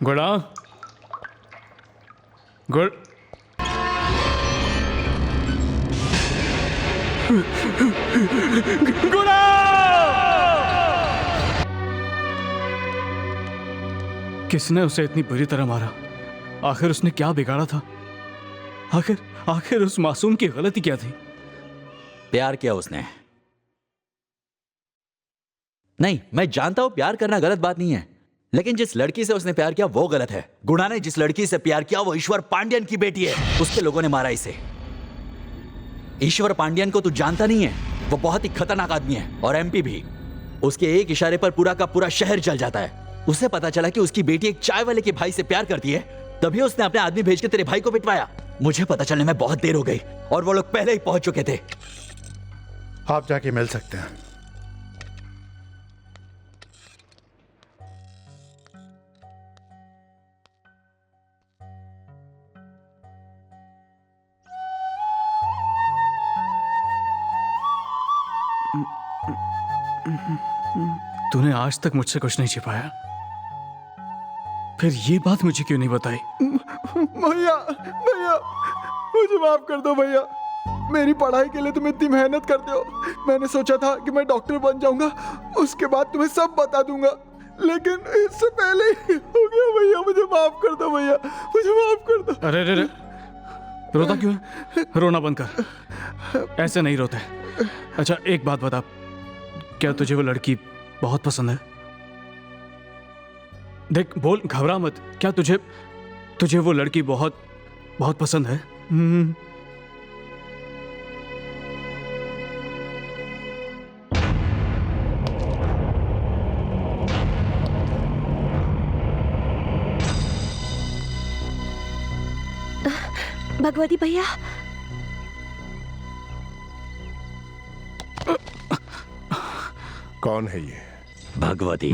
गुड़ा, गुड़, गुड़ा! किसने उसे इतनी बुरी तरह मारा? आखिर उसने क्या बिगाड़ा था? आखिर उस मासूम की गलती क्या थी? प्यार किया उसने। नहीं, मैं जानता हूं प्यार करना गलत बात नहीं है, लेकिन जिस लड़की से उसने प्यार किया वो गलत है। गुणा ने जिस लड़की से प्यार किया वो ईश्वर पांड्यन की बेटी है। उसके लोगों ने मारा इसे। ईश्वर पांड्यन को तू जानता नहीं है, वो बहुत ही खतरनाक आदमी है और एमपी भी। उसके एक इशारे पर पूरा का पूरा शहर जल जाता है। उसे पता चला कि उसकी बेटी एक चाय वाले के भाई से प्यार करती है, तभी उसने अपने आदमी भेज के तेरे भाई को पिटवाया। मुझे पता चलने में बहुत देर हो गई और वो लोग पहले ही पहुंच चुके थे। आप जाके मिल सकते हैं। तूने आज तक मुझसे कुछ नहीं छिपाया, फिर ये बात मुझे क्यों नहीं बताई? भैया भैया मुझे माफ कर दो भैया। मेरी पढ़ाई के लिए तुम इतनी मेहनत करते हो। मैंने सोचा था कि मैं डॉक्टर बन जाऊंगा, उसके बाद तुम्हें सब बता दूंगा, लेकिन इससे पहले ही हो गया। भैया मुझे माफ कर दो भैया, मुझे माफ कर दो। अरे अरे रोता क्यों है? रोना बंद कर, ऐसे नहीं रोते। अच्छा एक बात बता, क्या तुझे वो लड़की बहुत पसंद है? देख बोल, घबरा मत। क्या तुझे वो लड़की बहुत बहुत पसंद है? भगवती भैया, कौन है ये? भगवती,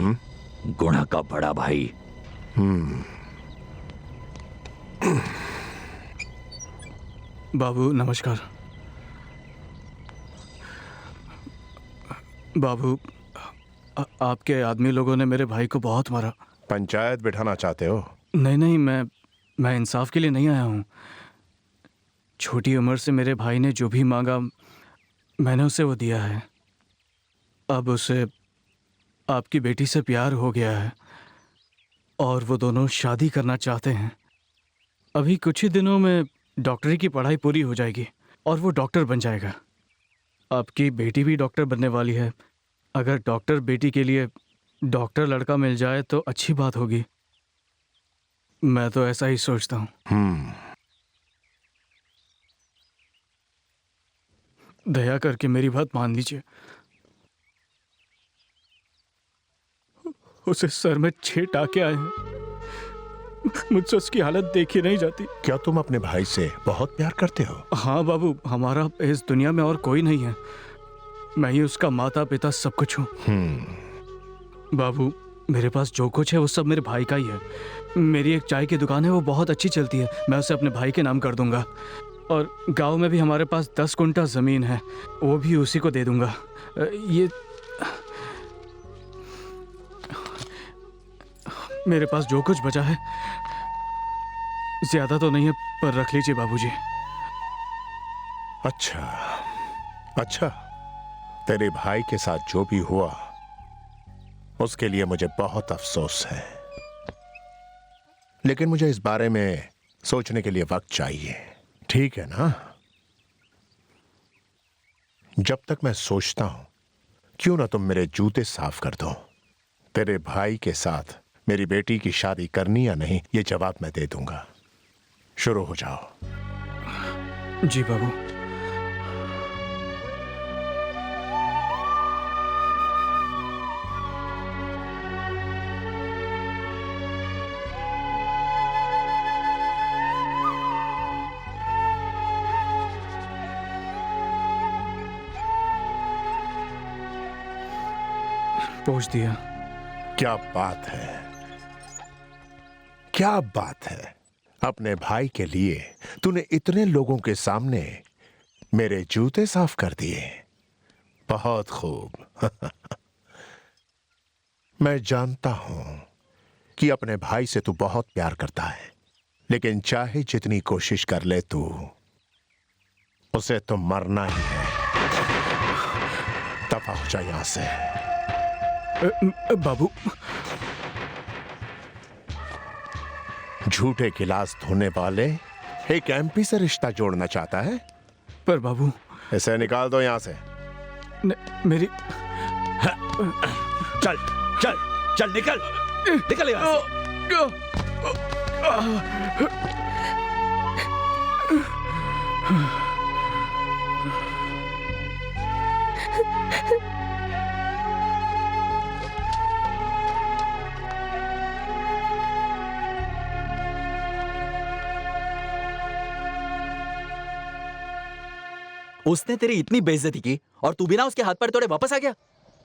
गुणा का बड़ा भाई। बाबू नमस्कार। बाबू, आपके आदमी लोगों ने मेरे भाई को बहुत मारा। पंचायत बिठाना चाहते हो? नहीं, मैं इंसाफ के लिए नहीं आया हूँ। छोटी उम्र से मेरे भाई ने जो भी मांगा मैंने उसे वो दिया है। अब उसे आपकी बेटी से प्यार हो गया है और वो दोनों शादी करना चाहते हैं। अभी कुछ ही दिनों में डॉक्टरी की पढ़ाई पूरी हो जाएगी और वो डॉक्टर बन जाएगा। आपकी बेटी भी डॉक्टर बनने वाली है। अगर डॉक्टर बेटी के लिए डॉक्टर लड़का मिल जाए तो अच्छी बात होगी। मैं तो ऐसा ही सोचता हूँ। दया करके मेरी बात मान लीजिए। उसे सर में 6 टाके आए हैं। मुझसे उसकी हालत देखी नहीं जाती। क्या तुम अपने भाई से बहुत प्यार करते हो? हाँ बाबू, हमारा इस दुनिया में और कोई नहीं है। मैं ही उसका माता पिता सब कुछ हूँ। बाबू, मेरे पास जो कुछ है वो सब मेरे भाई का ही है। मेरी एक चाय की दुकान है, वो बहुत अच्छी चलती है। मैं उसे अपने भाई के नाम कर दूंगा। और गांव में भी हमारे पास 10 कुंटल ज़मीन है, वो भी उसी को दे दूंगा। ये मेरे पास जो कुछ बचा है, ज्यादा तो नहीं है, पर रख लीजिए बाबूजी। अच्छा, तेरे भाई के साथ जो भी हुआ उसके लिए मुझे बहुत अफसोस है, लेकिन मुझे इस बारे में सोचने के लिए वक्त चाहिए। ठीक है ना? जब तक मैं सोचता हूं, क्यों ना तुम मेरे जूते साफ कर दो। तेरे भाई के साथ मेरी बेटी की शादी करनी या नहीं, ये जवाब मैं दे दूंगा। शुरू हो जाओ। जी बाबू। पहुंच दिया। क्या बात है, क्या बात है। अपने भाई के लिए तूने इतने लोगों के सामने मेरे जूते साफ कर दिए। बहुत खूब। मैं जानता हूं कि अपने भाई से तू बहुत प्यार करता है, लेकिन चाहे जितनी कोशिश कर ले तू, उसे तो मरना ही है। दफा हो जा यहां से। बाबू, झूठे गिलास धोने वाले एक एमपी से रिश्ता जोड़ना चाहता है? पर बाबू, इसे निकाल दो यहां से। मेरी चल चल चल, निकल निकल यहाँ से। उसने तेरी इतनी बेइज्जती की और तू बिना उसके हाथ पैर तोड़े वापस आ गया।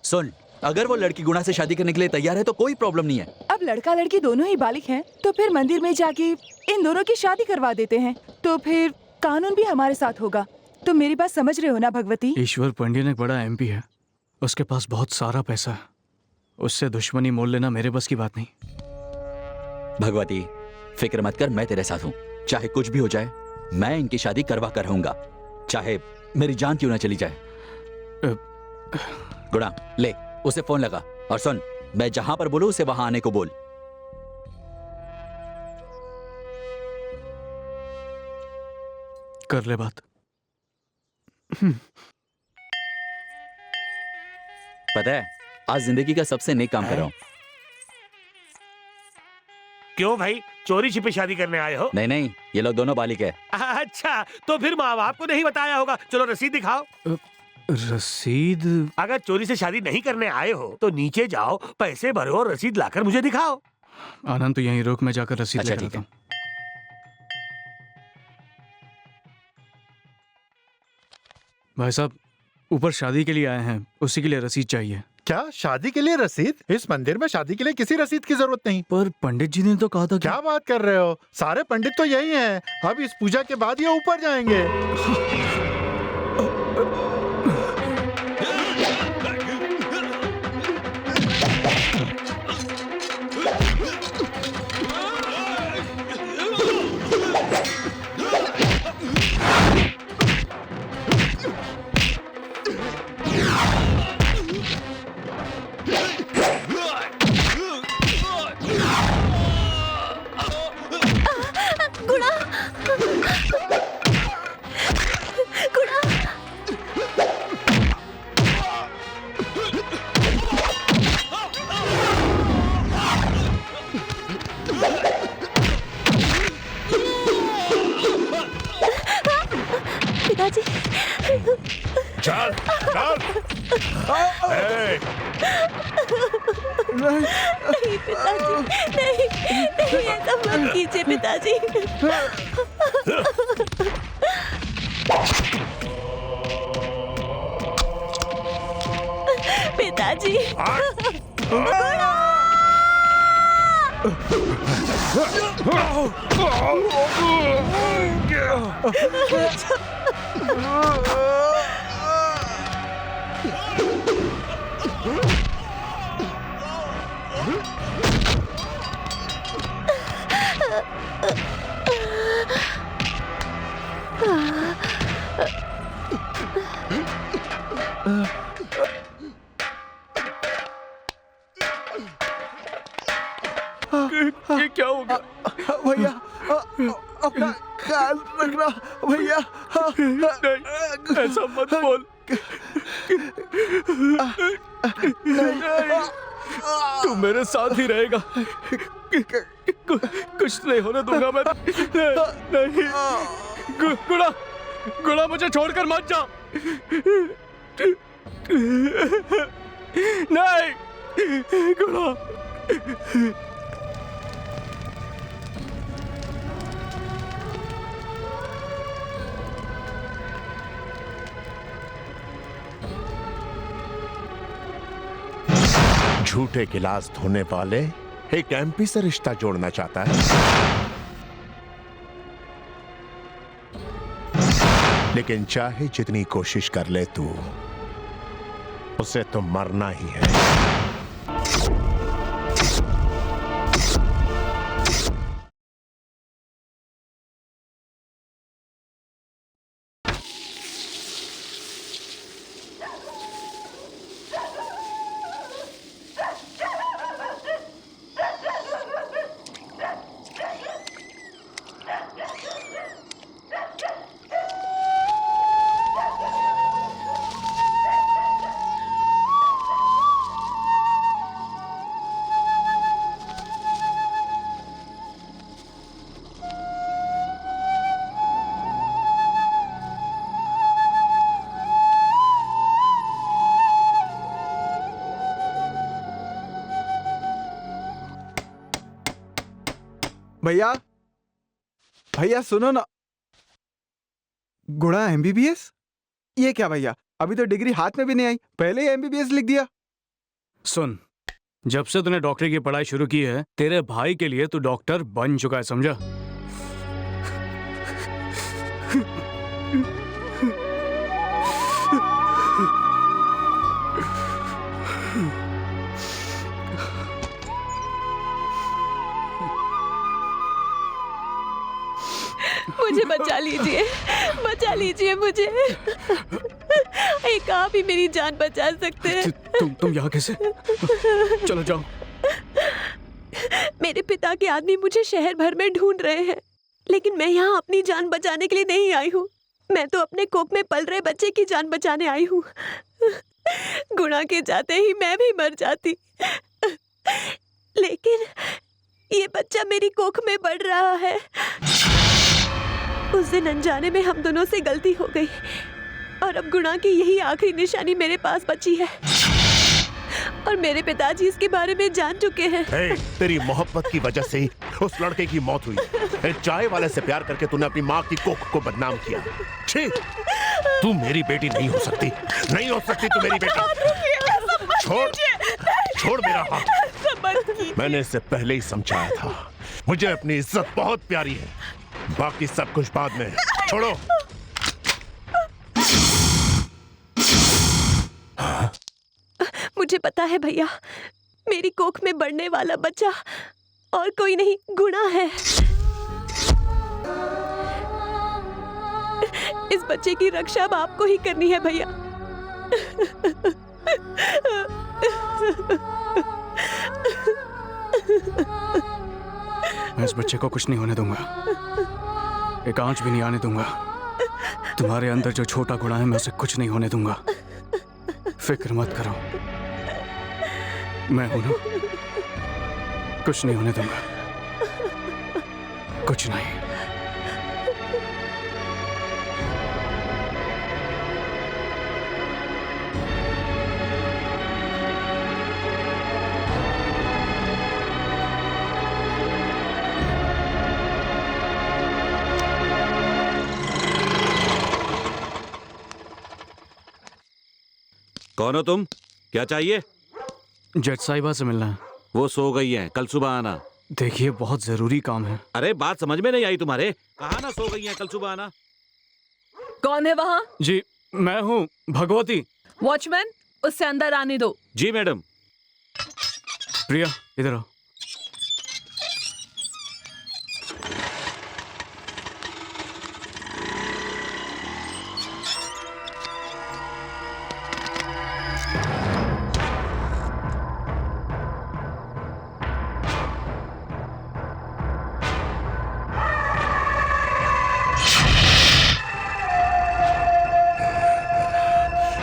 सुन, अगर वो लड़की गुणा से शादी करने के लिए तैयार है तो कोई प्रॉब्लम नहीं है। अब लड़का लड़की दोनों ही बालिग हैं, तो फिर मंदिर में जाके इन दोनों की शादी करवा देते हैं, तो फिर कानून भी हमारे साथ होगा। तो मेरी बात समझ रहे हो ना भगवती? ईश्वर पांड्यन एक बड़ा एमपी है, उसके पास बहुत सारा पैसा है, उससे दुश्मनी मोल लेना मेरे बस की बात नहीं। भगवती, फिक्र मत कर, मैं तेरे साथ हूँ। चाहे कुछ भी हो जाए, मैं इनकी शादी करवा कर रहूंगा, चाहे मेरी जान क्यों ना चली जाए। गुणा, ले उसे फोन लगा और सुन, मैं जहां पर बोलूं उसे वहां आने को बोल। कर ले बात। पता है, आज जिंदगी का सबसे नेक काम कर रहा हूं। क्यों भाई, चोरी छिपे शादी करने आए हो? नहीं नहीं, ये लोग दोनों बालिक है। अच्छा, तो फिर माँ बाप को नहीं बताया होगा। चलो रसीद दिखाओ। रसीद? अगर चोरी से शादी नहीं करने आए हो तो नीचे जाओ, पैसे भरो और रसीद लाकर मुझे दिखाओ। आनंद, तो यहीं रुक, मैं जाकर रसीद अच्छा, लेकर ठीक आता है। हूं। भाई साहब, ऊपर शादी के लिए आए हैं, उसी के लिए रसीद चाहिए। क्या शादी के लिए रसीद? इस मंदिर में शादी के लिए किसी रसीद की जरूरत नहीं। पर पंडित जी ने तो कहा था कि... क्या बात कर रहे हो? सारे पंडित तो यही हैं। अब इस पूजा के बाद ये ऊपर जाएंगे। गुणा, गुणा, पिताजी। चल चल। नहीं पिताजी, नहीं नहीं, ऐसा मत कीजिए पिताजी। पिताजी, ये क्या होगा? भैया, अपना ख्याल रखना भैया। नहीं, ऐसा मत बोल। तू मेरे साथ ही रहेगा, कुछ नहीं होने दूंगा मैं। नहीं, गुणा, गुणा, मुझे छोड़कर मत जा। नहीं, गुणा। झूठे गिलास धोने वाले एक एमपी से रिश्ता जोड़ना चाहता है, लेकिन चाहे जितनी कोशिश कर ले तू, उसे तो मरना ही है। भैया भैया सुनो ना। गुणा एमबीबीएस? ये क्या भैया, अभी तो डिग्री हाथ में भी नहीं आई, पहले ही एमबीबीएस लिख दिया। सुन, जब से तूने डॉक्टरी की पढ़ाई शुरू की है, तेरे भाई के लिए तू डॉक्टर बन चुका है, समझा? मुझे बचा लीजिए मुझे। एक आप ही मेरी जान बचा सकते हैं। तुम यहाँ कैसे? चलो जाओ। मेरे पिता के आदमी मुझे शहर भर में ढूंढ रहे हैं, लेकिन मैं यहाँ अपनी जान बचाने के लिए नहीं आई हूँ। मैं तो अपने कोख में पल रहे बच्चे की जान बचाने आई हूँ। गुणा के जाते ही मैं भी मर जाती, लेकिन ये बच्चा मेरी कोख में बढ़ रहा है। उस दिन अनजाने में हम दोनों से गलती हो गई और अब गुणा की यही आखिरी निशानी मेरे पास बची है और मेरे पिताजी इसके बारे में जान चुके हैं। तेरी मोहब्बत की वजह से ही उस लड़के की मौत हुई। एक चाय वाले से प्यार करके तूने अपनी माँ की कोख को बदनाम किया। छी, तू मेरी बेटी नहीं हो सकती, नहीं हो सकती तू मेरी बेटी। छोड़ मेरा हाथ। मैंने इससे पहले ही समझाया था, मुझे अपनी इज्जत बहुत प्यारी है, बाकी सब कुछ बाद में। छोड़ो। मुझे पता है भैया, मेरी कोख में बढ़ने वाला बच्चा और कोई नहीं, गुणा है। इस बच्चे की रक्षा अब आपको ही करनी है भैया। मैं इस बच्चे को कुछ नहीं होने दूंगा, एक आंच भी नहीं आने दूंगा। तुम्हारे अंदर जो छोटा गुणा है, मैं उसे कुछ नहीं होने दूंगा। फिक्र मत करो, मैं हूं ना, कुछ नहीं होने दूंगा, कुछ नहीं। कौन हो तुम? क्या चाहिए? जज साहिबा से मिलना है। वो सो गई हैं, कल सुबह आना। देखिए, बहुत जरूरी काम है। अरे बात समझ में नहीं आई तुम्हारे? कहा ना सो गई हैं, कल सुबह आना। कौन है वहाँ? जी, मैं हूँ भगवती। वॉचमैन, उससे अंदर आने दो। जी मैडम। प्रिया, इधर आओ।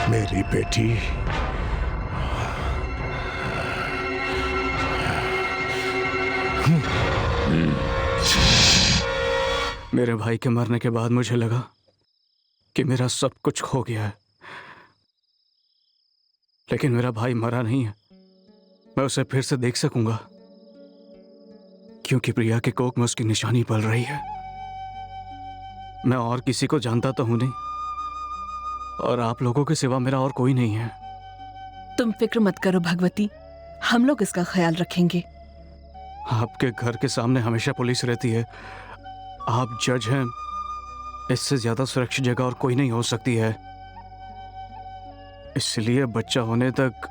मेरी बेटी, मेरे भाई के मरने के बाद मुझे लगा कि मेरा सब कुछ खो गया है, लेकिन मेरा भाई मरा नहीं है। मैं उसे फिर से देख सकूंगा, क्योंकि प्रिया के कोख में उसकी निशानी पल रही है। मैं और किसी को जानता तो हूं नहीं, और आप लोगों के सिवा मेरा और कोई नहीं है। तुम फिक्र मत करो भगवती, हम लोग इसका ख्याल रखेंगे। आपके घर के सामने हमेशा पुलिस रहती है, आप जज हैं, इससे ज्यादा सुरक्षित जगह और कोई नहीं हो सकती है। इसलिए बच्चा होने तक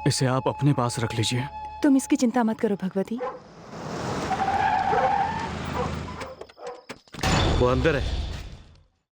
इसे आप अपने पास रख लीजिए। तुम इसकी चिंता मत करो भगवती। वो अंदर है।